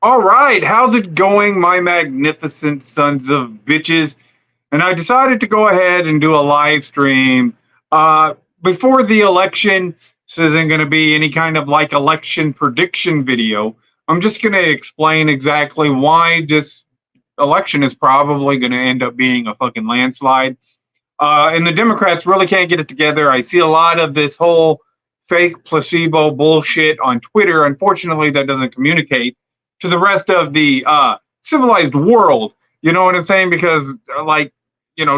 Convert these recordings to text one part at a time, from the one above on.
All right, how's it going, my magnificent sons of bitches? And I decided to go ahead and do a live stream before the election. This isn't going to be any kind of like election prediction video. I'm just going to explain exactly why this election is probably going to end up being a fucking landslide. And the Democrats really can't get it together. I see a lot of this whole fake placebo bullshit on Twitter. Unfortunately, that doesn't communicate to the rest of the civilized world. You know what I'm saying? Because,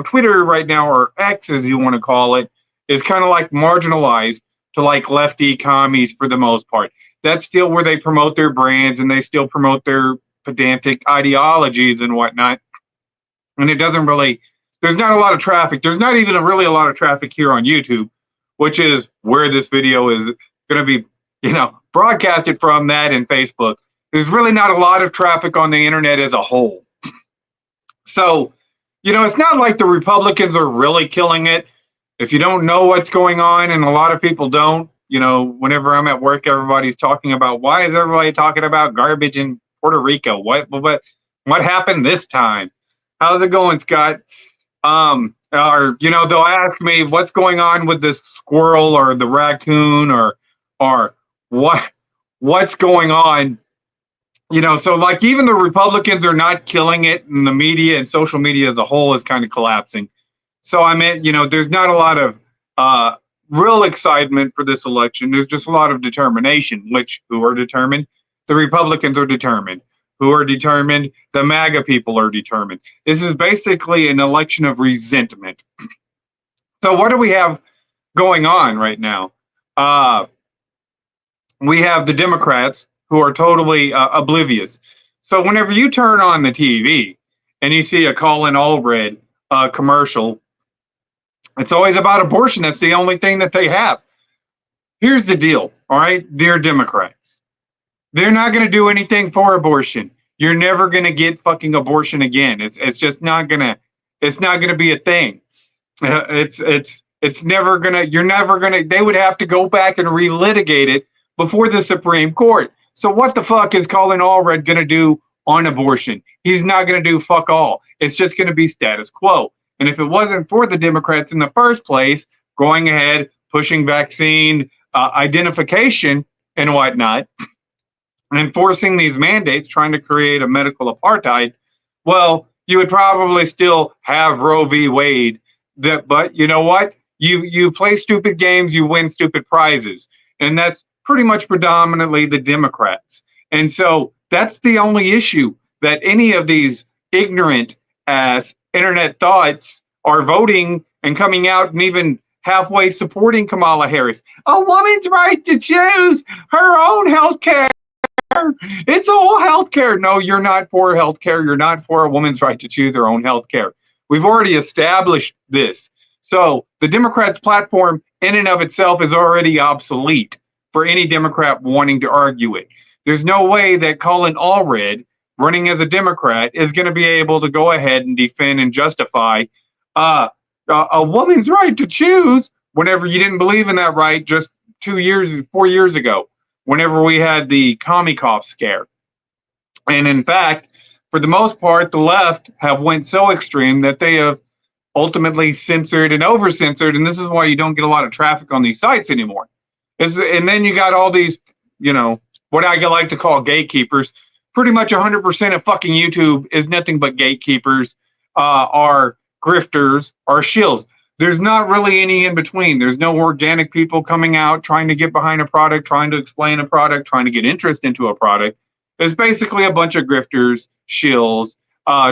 Twitter right now, or X as you want to call it, is kind of like marginalized to like lefty commies for the most part. That's still where they promote their brands and they still promote their pedantic ideologies and whatnot. And it doesn't really, there's not a lot of traffic. There's not even really a lot of traffic here on YouTube, which is where this video is going to be, broadcasted from, that and Facebook. There's really not a lot of traffic on the internet as a whole. So, it's not like the Republicans are really killing it. If you don't know what's going on, and a lot of people don't, whenever I'm at work, everybody's talking about, why is everybody talking about garbage in Puerto Rico? What happened this time? How's it going, Scott? Or they'll ask me what's going on with this squirrel or the raccoon, or what's going on. So like even the Republicans are not killing it, and the media and social media as a whole is kind of collapsing. So I mean, there's not a lot of real excitement for this election. There's just a lot of determination. Who are determined? The Republicans are determined. Who are determined? The Maga people are determined. This is basically an election of resentment. So what do we have going on right now? We have the Democrats who are totally oblivious. So whenever you turn on the TV and you see a Colin Allred commercial, it's always about abortion. That's the only thing that they have. Here's the deal, all right, dear Democrats. They're not going to do anything for abortion. You're never going to get fucking abortion again. It's just not going to. It's not going to be a thing. It's never going to. You're never going to. They would have to go back and relitigate it before the Supreme Court. So what the fuck is Colin Allred going to do on abortion? He's not going to do fuck all. It's just going to be status quo. And if it wasn't for the Democrats in the first place, going ahead, pushing vaccine identification and whatnot, and enforcing these mandates, trying to create a medical apartheid, well, you would probably still have Roe v. Wade. But you know what? You play stupid games, you win stupid prizes. And that's pretty much predominantly the Democrats. And so that's the only issue that any of these ignorant ass internet thoughts are voting and coming out and even halfway supporting Kamala Harris. A woman's right to choose her own health care. It's all health care. No, you're not for health care. You're not for a woman's right to choose her own health care. We've already established this. So the Democrats' platform in and of itself is already obsolete for any Democrat wanting to argue it. There's no way that Colin Allred, running as a Democrat, is going to be able to go ahead and defend and justify a woman's right to choose whenever you didn't believe in that right just 4 years ago, whenever we had the commie cough scare. And in fact, for the most part, the left have went so extreme that they have ultimately censored and over-censored, and this is why you don't get a lot of traffic on these sites anymore. And then you got all these, what I like to call gatekeepers. Pretty much 100% of fucking YouTube is nothing but gatekeepers, are grifters, are shills. There's not really any in between. There's no organic people coming out trying to get behind a product, trying to explain a product, trying to get interest into a product. It's basically a bunch of grifters, shills,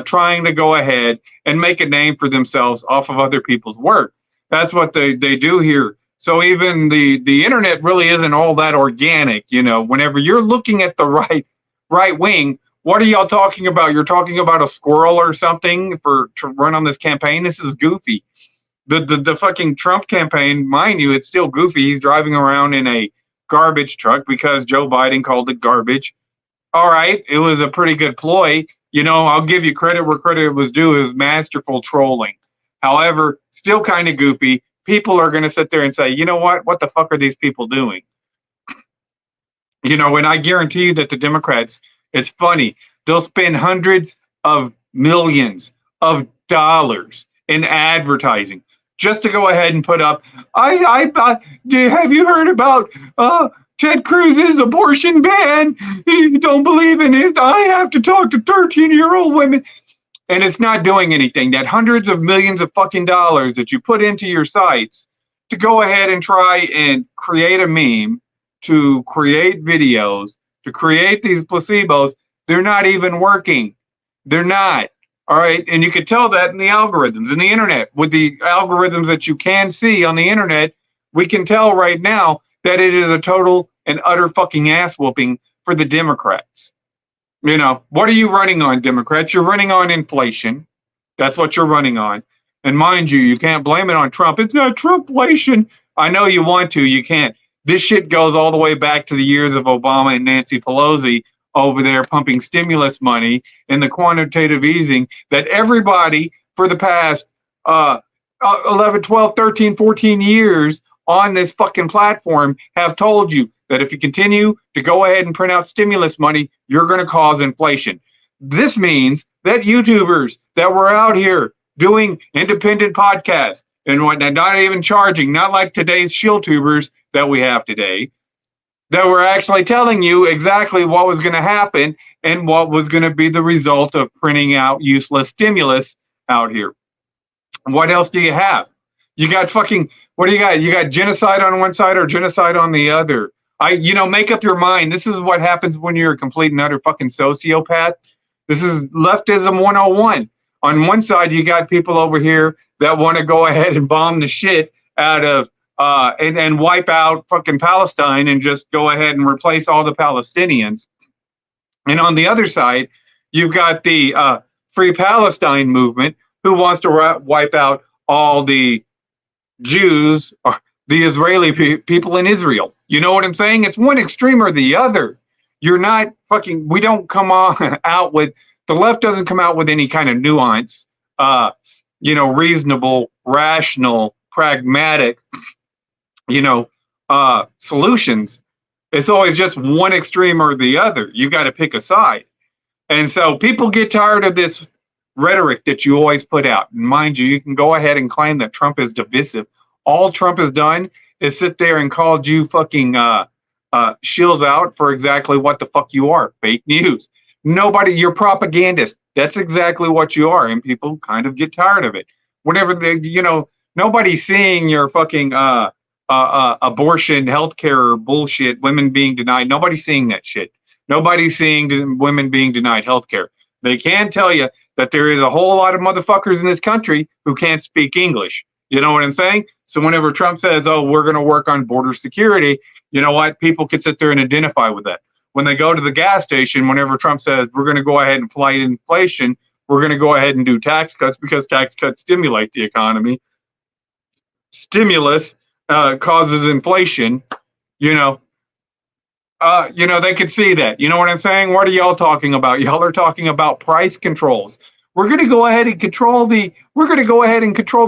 trying to go ahead and make a name for themselves off of other people's work. That's what they do here. So even the internet really isn't all that organic. Whenever you're looking at the right wing, what are y'all talking about? You're talking about a squirrel or something to run on this campaign? This is goofy. The fucking Trump campaign, mind you, it's still goofy. He's driving around in a garbage truck because Joe Biden called it garbage. All right, it was a pretty good ploy. I'll give you credit where credit was due. It was masterful trolling. However, still kind of goofy. People are going to sit there and say, you know what? What the fuck are these people doing? And I guarantee you that the Democrats, It's funny. They'll spend hundreds of millions of dollars in advertising just to go ahead and put up. Have you heard about Ted Cruz's abortion ban? You don't believe in it. I have to talk to 13-year-old women. And it's not doing anything. That hundreds of millions of fucking dollars that you put into your sites to go ahead and try and create a meme, to create videos, to create these placebos, they're not even working. They're not. All right. And you can tell that in the algorithms in the internet. With the algorithms that you can see on the internet, we can tell right now that it is a total and utter fucking ass whooping for the Democrats. What are you running on, Democrats? You're running on inflation. That's what you're running on. And mind you can't blame it on Trump. It's not Trumpflation. I know you want to. You can't. This shit goes all the way back to the years of Obama and Nancy Pelosi over there pumping stimulus money and the quantitative easing that everybody for the past 11, 12, 13, 14 years on this fucking platform have told you that if you continue to go ahead and print out stimulus money, you're going to cause inflation. This means that YouTubers that were out here doing independent podcasts and whatnot, not even charging, not like today's shield tubers that we have today, that were actually telling you exactly what was going to happen and what was going to be the result of printing out useless stimulus out here. What else do you have? You got fucking, what do you got? You got genocide on one side or genocide on the other. Make up your mind. This is what happens when you're a complete and utter fucking sociopath. This is leftism 101. On one side, you got people over here that want to go ahead and bomb the shit out of and wipe out fucking Palestine and just go ahead and replace all the Palestinians. And on the other side, you've got the Free Palestine movement who wants to wipe out all the Jews, or the Israeli people in Israel. You know what I'm saying? It's one extreme or the other. You're not fucking, we don't come out with, the left doesn't come out with any kind of nuance, reasonable, rational, pragmatic, solutions. It's always just one extreme or the other. You got to pick a side. And so people get tired of this rhetoric that you always put out. And mind you can go ahead and claim that Trump is divisive. All Trump has done is sit there and called you fucking shills out for exactly what the fuck you are. Fake news. Nobody, you're propagandist. That's exactly what you are. And people kind of get tired of it. Whenever they, nobody's seeing your fucking abortion, healthcare bullshit, women being denied. Nobody's seeing that shit. Nobody's seeing women being denied healthcare. They can tell you that there is a whole lot of motherfuckers in this country who can't speak English. You know what I'm saying? So whenever Trump says, oh, we're going to work on border security, you know what? People can sit there and identify with that. When they go to the gas station, whenever Trump says, we're going to go ahead and fight inflation, we're going to go ahead and do tax cuts because tax cuts stimulate the economy. Stimulus causes inflation, they could see that. You know what I'm saying? What are y'all talking about? Y'all are talking about price controls. We're going to go ahead and control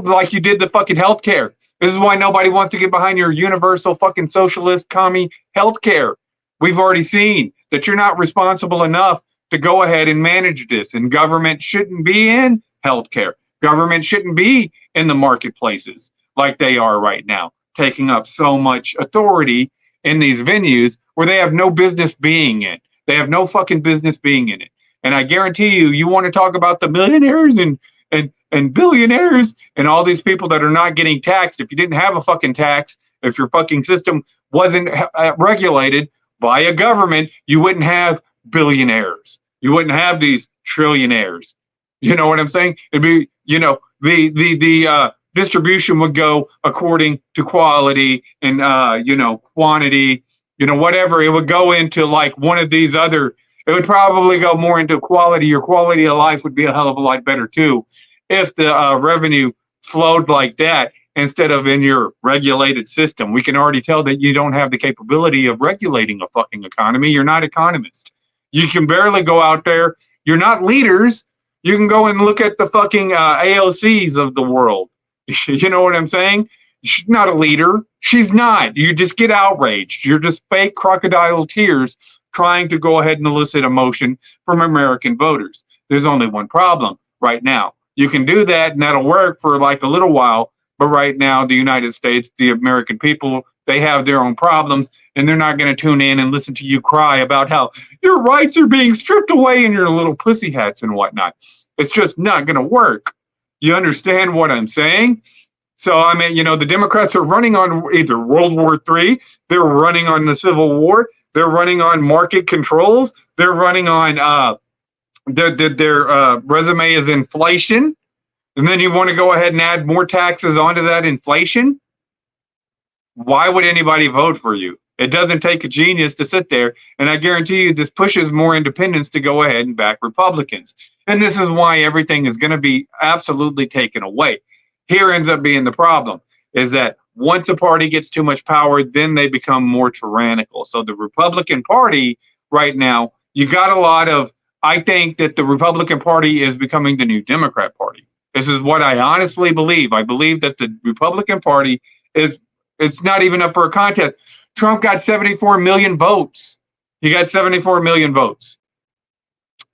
like you did the fucking healthcare. This is why nobody wants to get behind your universal fucking socialist commie healthcare. We've already seen that you're not responsible enough to go ahead and manage this, and government shouldn't be in healthcare. Government shouldn't be in the marketplaces like they are right now, taking up so much authority in these venues where they have no business being in. They have no fucking business being in it. And I guarantee you want to talk about the millionaires and billionaires and all these people that are not getting taxed. If you didn't have a fucking tax, if your fucking system wasn't regulated by a government, you wouldn't have billionaires. You wouldn't have these trillionaires. You know what I'm saying? It'd be, the distribution would go according to quality and, quantity, whatever. It would go into like one of these other, it would probably go more into quality. Your quality of life would be a hell of a lot better too if the revenue flowed like that instead of in your regulated system. We can already tell that you don't have the capability of regulating a fucking economy. You're not economists. You can barely go out there. You're not leaders. You can go and look at the fucking AOCs of the world. You know what I'm saying? She's not a leader. She's not. You just get outraged. You're just fake crocodile tears trying to go ahead and elicit emotion from American voters. There's only one problem right now. You can do that and that'll work for like a little while, but right now, the United States, the American people, they have their own problems and they're not going to tune in and listen to you cry about how your rights are being stripped away in your little pussy hats and whatnot. It's just not going to work. You understand what I'm saying? So, I mean, the Democrats are running on either World War III, they're running on the Civil War, they're running on market controls, they're running on their resume is inflation. And then you want to go ahead and add more taxes onto that inflation? Why would anybody vote for you? It doesn't take a genius to sit there, and I guarantee you this pushes more independents to go ahead and back Republicans. And this is why everything is going to be absolutely taken away. Here ends up being the problem, is that once a party gets too much power, then they become more tyrannical. So the Republican Party right now, you got a lot of, I think that the Republican Party is becoming the new Democrat Party. This is what I honestly believe. I believe that the Republican Party it's not even up for a contest. Trump got 74 million votes. He got 74 million votes.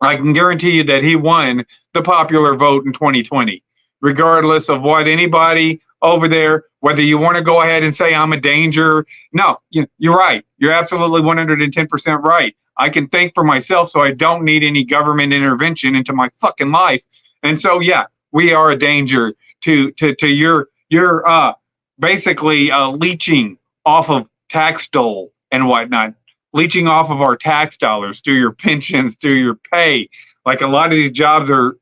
I can guarantee you that he won the popular vote in 2020, regardless of what anybody over there, whether you want to go ahead and say I'm a danger. No, you're right. You're absolutely 110% right. I can think for myself, so I don't need any government intervention into my fucking life. And so, yeah, we are a danger to your basically leeching off of tax dole and whatnot, leeching off of our tax dollars through your pensions, through your pay. Like a lot of these jobs are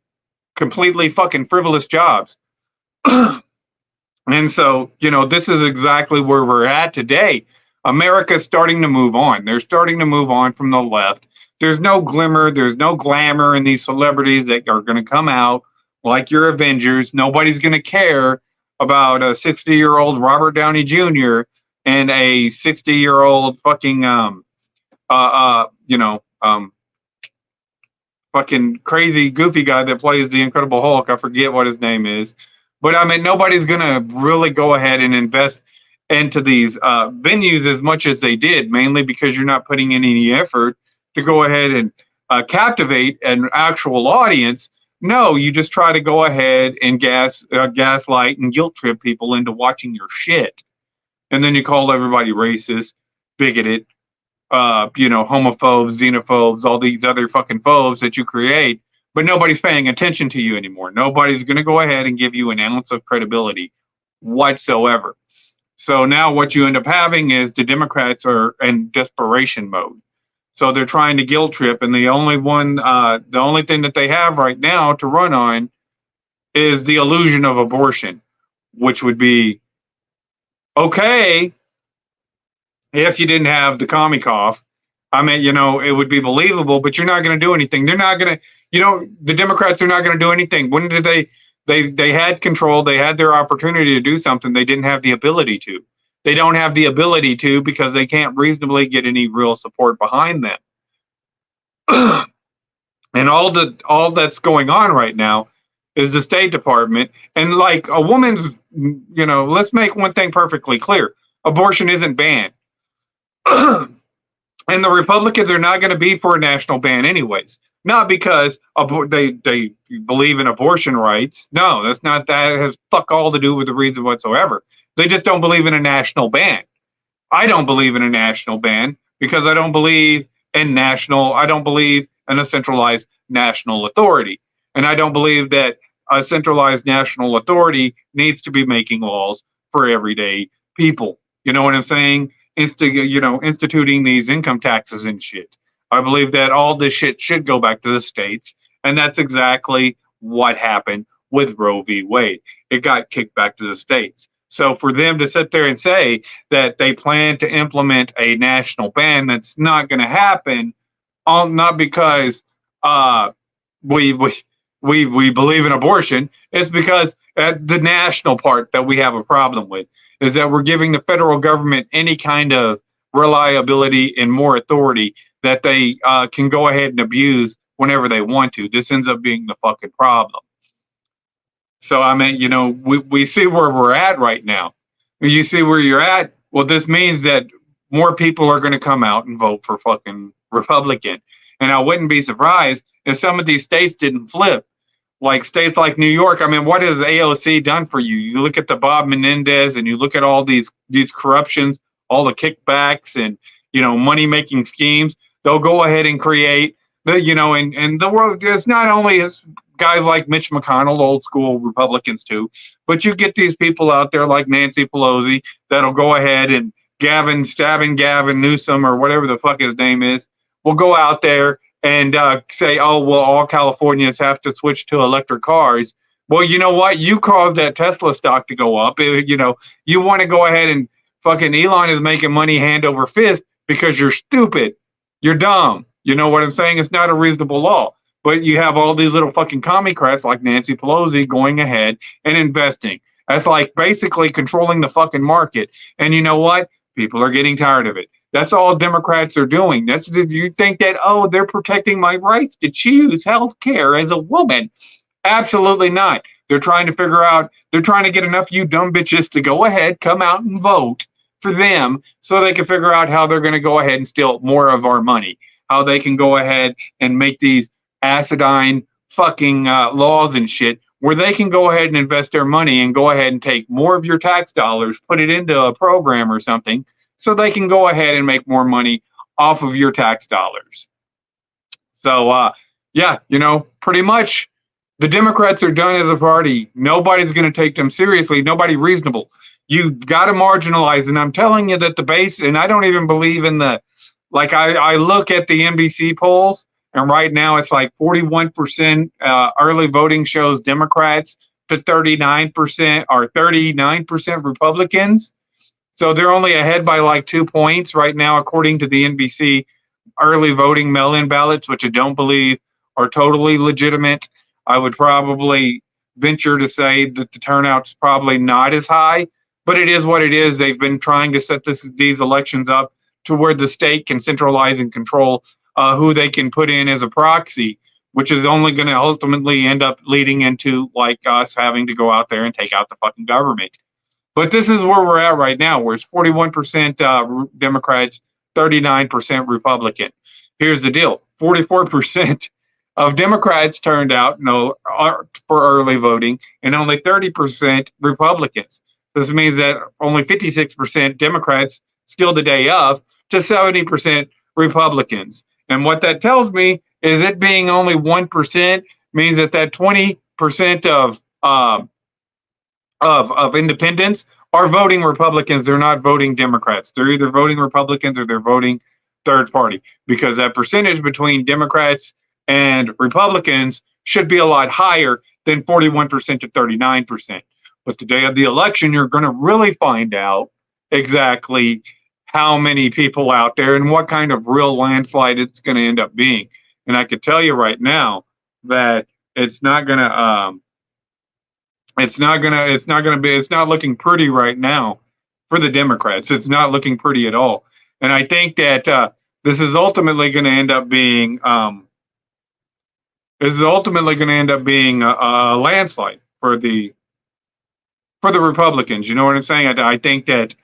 completely fucking frivolous jobs. And so, this is exactly where we're at today. America's starting to move on. They're starting to move on from the left. There's no glimmer, there's no glamour in these celebrities that are going to come out like your Avengers. Nobody's going to care about a 60-year-old Robert Downey Jr. and a 60-year-old fucking fucking crazy goofy guy that plays the Incredible Hulk. I forget what his name is. But I mean, nobody's going to really go ahead and invest into these venues as much as they did, mainly because you're not putting in any effort to go ahead and captivate an actual audience. No, you just try to go ahead and gaslight and guilt trip people into watching your shit. And then you call everybody racist, bigoted, homophobes, xenophobes, all these other fucking phobes that you create, but nobody's paying attention to you anymore. Nobody's going to go ahead and give you an ounce of credibility whatsoever. So now what you end up having is the Democrats are in desperation mode. So they're trying to guilt trip, and the only thing that they have right now to run on is the illusion of abortion, which would be okay if you didn't have the commie cough. I mean, it would be believable, but you're not going to do anything. They're not going to, the Democrats are not going to do anything. When did they had control, they had their opportunity to do something. They didn't have the ability to. They don't have the ability to because they can't reasonably get any real support behind them. And all that's going on right now is the State Department. And like a woman's, let's make one thing perfectly clear. Abortion isn't banned. And the Republicans are not going to be for a national ban anyways. Not because they believe in abortion rights. No, that's not that. It has fuck all to do with the reason whatsoever. They just don't believe in a national ban. I don't believe in a national ban because I don't believe in a centralized national authority. And I don't believe that a centralized national authority needs to be making laws for everyday people. You know what I'm saying? Instituting these income taxes and shit. I believe that all this shit should go back to the states. And that's exactly what happened with Roe v. Wade. It got kicked back to the states. So for them to sit there and say that they plan to implement a national ban, that's not going to happen. Not because we believe in abortion. It's because the national part that we have a problem with is that we're giving the federal government any kind of reliability and more authority that they can go ahead and abuse whenever they want to. This ends up being the fucking problem. So, I mean, we see where we're at right now. You see where you're at? Well, this means that more people are going to come out and vote for fucking Republican. And I wouldn't be surprised if some of these states didn't flip. Like states like New York, I mean, what has AOC done for you? You look at the Bob Menendez and you look at all these corruptions, all the kickbacks and money making schemes. They'll go ahead and create and the world. There's not only guys like Mitch McConnell, old school Republicans too, but you get these people out there like Nancy Pelosi that'll go ahead and stabbing Gavin Newsom or whatever the fuck his name is, will go out there and say, oh, well, all Californians have to switch to electric cars. Well, you know what? You caused that Tesla stock to go up. You want to go ahead and fucking Elon is making money hand over fist because you're stupid. You're dumb. You know what I'm saying? It's not a reasonable law. But you have all these little fucking commie-crats like Nancy Pelosi going ahead and investing. That's like basically controlling the fucking market. And you know what? People are getting tired of it. That's all Democrats are doing. That's you think that, oh, they're protecting my rights to choose health care as a woman. Absolutely not. They're trying to get enough you dumb bitches to go ahead, come out and vote for them so they can figure out how they're going to go ahead and steal more of our money. How they can go ahead and make these acidine fucking laws and shit where they can go ahead and invest their money and go ahead and take more of your tax dollars, put it into a program or something, so they can go ahead and make more money off of your tax dollars. So, pretty much the Democrats are done as a party. Nobody's going to take them seriously. Nobody reasonable. You've got to marginalize. And I'm telling you that the base, and I don't even believe in I look at the NBC polls, and right now it's like 41% early voting shows Democrats to 39% or 39% Republicans. So they're only ahead by like 2 points right now, according to the NBC early voting mail-in ballots, which I don't believe are totally legitimate. I would probably venture to say that the turnout's probably not as high, but it is what it is. They've been trying to set these elections up to where the state can centralize and control who they can put in as a proxy, which is only going to ultimately end up leading into like us having to go out there and take out the fucking government. But this is where we're at right now, where it's 41% Democrats, 39% Republican. Here's the deal. 44% of Democrats turned out for early voting and only 30% Republicans. This means that only 56% Democrats still the day of to 70% Republicans. And what that tells me is it being only 1% means that 20% of independents are voting Republicans. They're not voting Democrats. They're either voting Republicans or they're voting third party, because that percentage between Democrats and Republicans should be a lot higher than 41% to 39%. But the day of the election, you're going to really find out exactly how many people out there and what kind of real landslide it's going to end up being. And I could tell you right now that it's not looking pretty right now for the Democrats. It's not looking pretty at all. And I think that this is ultimately going to end up being a landslide for the Republicans. You know what I'm saying? I think that,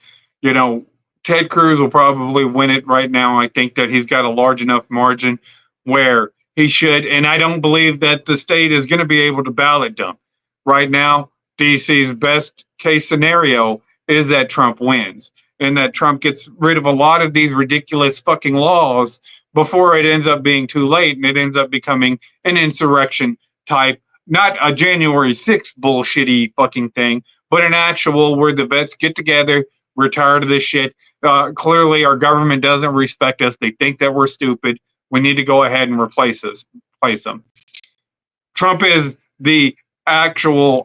Ted Cruz will probably win it right now. I think that he's got a large enough margin where he should, and I don't believe that the state is going to be able to ballot dump. Right now, DC's best case scenario is that Trump wins and that Trump gets rid of a lot of these ridiculous fucking laws before it ends up being too late and it ends up becoming an insurrection type, not a January 6th bullshitty fucking thing, but an actual where the vets get together, we're tired of this shit. Clearly, our government doesn't respect us. They think that we're stupid. We need to go ahead and replace them. Trump is the actual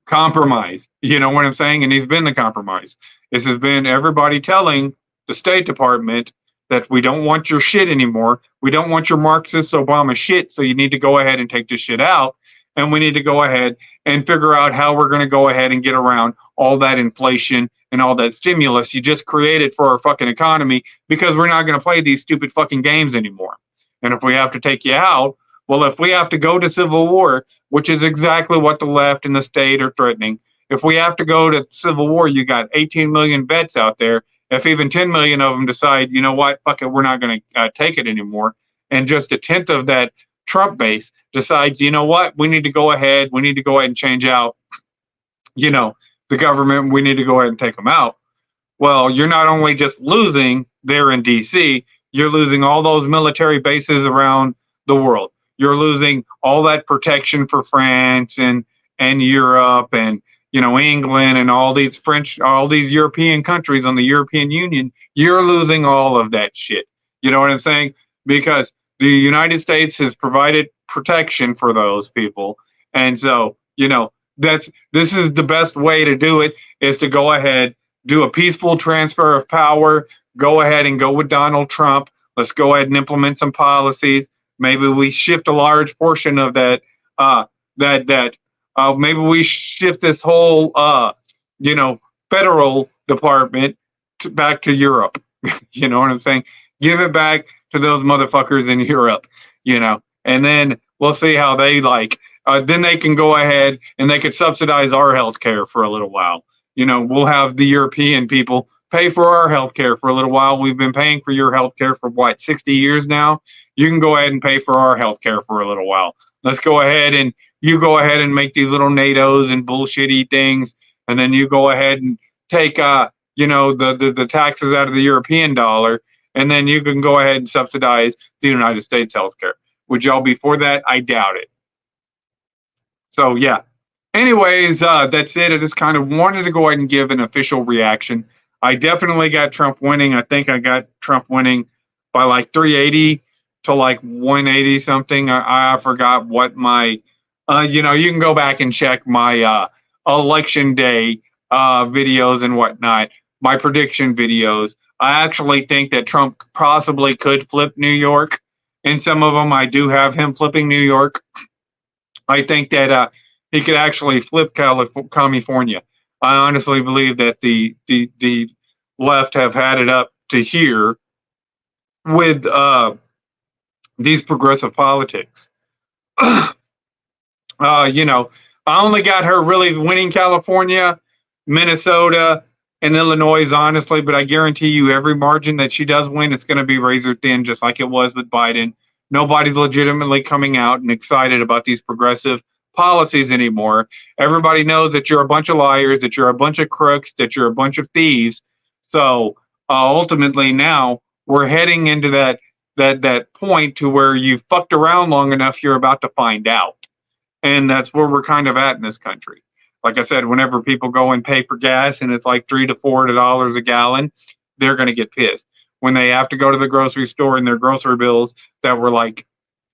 compromise. You know what I'm saying? And he's been the compromise. This has been everybody telling the State Department that we don't want your shit anymore. We don't want your Marxist Obama shit. So you need to go ahead and take this shit out. And we need to go ahead and figure out how we're going to go ahead and get around all that inflation and all that stimulus you just created for our fucking economy, because we're not going to play these stupid fucking games anymore. And if we have to take you out, well, if we have to go to civil war, which is exactly what the left and the state are threatening, if we have to go to civil war, you got 18 million vets out there, if even 10 million of them decide, you know what, fuck it, we're not going to take it anymore, and just a tenth of that Trump base decides, you know what, we need to go ahead, and change out, you know, the government, we need to go ahead and take them out. Well, you're not only just losing there in DC, you're losing all those military bases around the world. You're losing all that protection for France and Europe and, you know, England and all these European countries on the European Union. You're losing all of that shit. You know what I'm saying? Because the United States has provided protection for those people. And so, you know, this is the best way to do it, is to go ahead, do a peaceful transfer of power, go ahead and go with Donald Trump. Let's go ahead and implement some policies. Maybe we shift a large portion of that. Maybe we shift this whole, you know, federal department back to Europe. You know what I'm saying? Give it back to those motherfuckers in Europe. You know, and then we'll see how they like. Then they can go ahead and they could subsidize our health care for a little while. You know, we'll have the European people pay for our health care for a little while. We've been paying for your health care for what, 60 years now? You can go ahead and pay for our health care for a little while. Let's go ahead and you go ahead and make these little NATOs and bullshitty things. And then you go ahead and take, you know, the taxes out of the European dollar. And then you can go ahead and subsidize the United States healthcare. Would y'all be for that? I doubt it. So, yeah. Anyways, that's it. I just kind of wanted to go ahead and give an official reaction. I definitely got Trump winning. I think I got Trump winning by like 380 to like 180 something. I forgot what my, you know, you can go back and check my election day videos and whatnot, my prediction videos. I actually think that Trump possibly could flip New York. In some of them, I do have him flipping New York. I think that he could actually flip California. I honestly believe that the left have had it up to here with these progressive politics. You know, I only got her really winning California, Minnesota, and Illinois, honestly, but I guarantee you every margin that she does win, it's going to be razor thin, just like it was with Biden. Nobody's legitimately coming out and excited about these progressive policies anymore. Everybody knows that you're a bunch of liars, that you're a bunch of crooks, that you're a bunch of thieves. So ultimately now we're heading into that point to where you've fucked around long enough, you're about to find out. And that's where we're kind of at in this country. Like I said, whenever people go and pay for gas and it's like $3 to $4 a gallon, they're going to get pissed. When they have to go to the grocery store and their grocery bills that were like,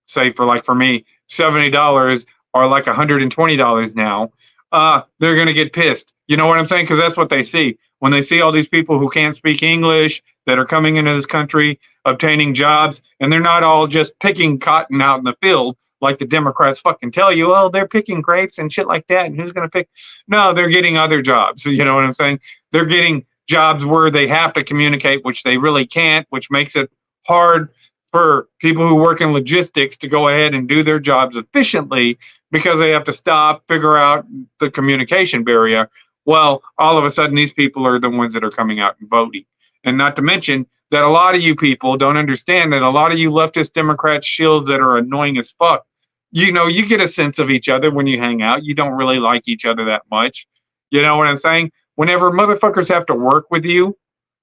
say for me, $70 are like $120 now, they're going to get pissed. You know what I'm saying? Because that's what they see. When they see all these people who can't speak English that are coming into this country, obtaining jobs, and they're not all just picking cotton out in the field like the Democrats fucking tell you, oh, they're picking grapes and shit like that, and who's going to pick? No, they're getting other jobs. You know what I'm saying? They're getting jobs where they have to communicate, which they really can't, which makes it hard for people who work in logistics to go ahead and do their jobs efficiently because they have to stop, figure out the communication barrier. Well, all of a sudden, these people are the ones that are coming out and voting. And not to mention that a lot of you people don't understand that a lot of you leftist Democrats shills that are annoying as fuck, you know, you get a sense of each other when you hang out. You don't really like each other that much. You know what I'm saying? Whenever motherfuckers have to work with you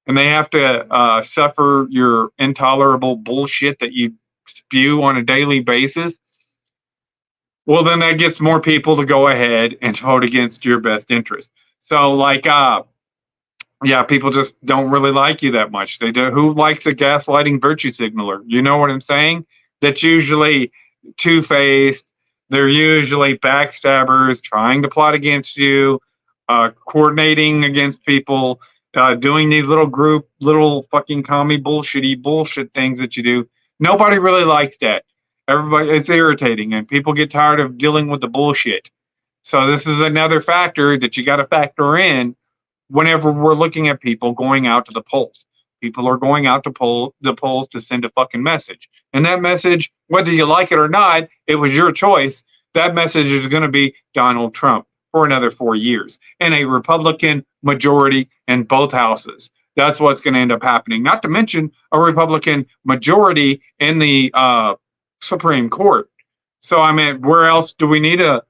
and they have to suffer your intolerable bullshit that you spew on a daily basis, well, then that gets more people to go ahead and vote against your best interest. So, like, yeah, people just don't really like you that much. They do. Who likes a gaslighting virtue signaler? You know what I'm saying? That's usually two-faced. They're usually backstabbers trying to plot against you, coordinating against people, doing these little fucking commie bullshit things that you do. Nobody really likes that. Everybody, it's irritating, and people get tired of dealing with the bullshit. So this is another factor that you got to factor in whenever we're looking at people going out to the polls. People are going out to the polls to send a fucking message. And that message, whether you like it or not, it was your choice. That message is going to be Donald Trump for another 4 years and a Republican majority in both houses. That's what's going to end up happening. Not to mention a Republican majority in the Supreme Court. So, I mean, where else do we need a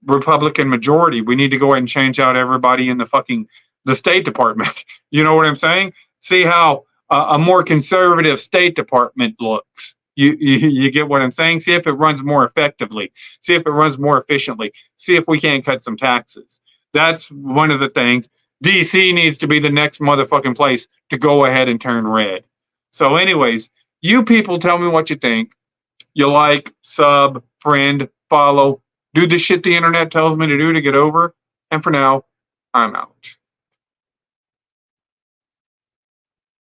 Republican majority? We need to go ahead and change out everybody in the State Department. You know what I'm saying? See how a more conservative State Department looks. You get what I'm saying? See if it runs more effectively. See if it runs more efficiently. See if we can't cut some taxes. That's one of the things. DC needs to be the next motherfucking place to go ahead and turn red. So, anyways, you people tell me what you think. You like, sub, friend, follow, do the shit the internet tells me to do to get over. And for now, I'm out.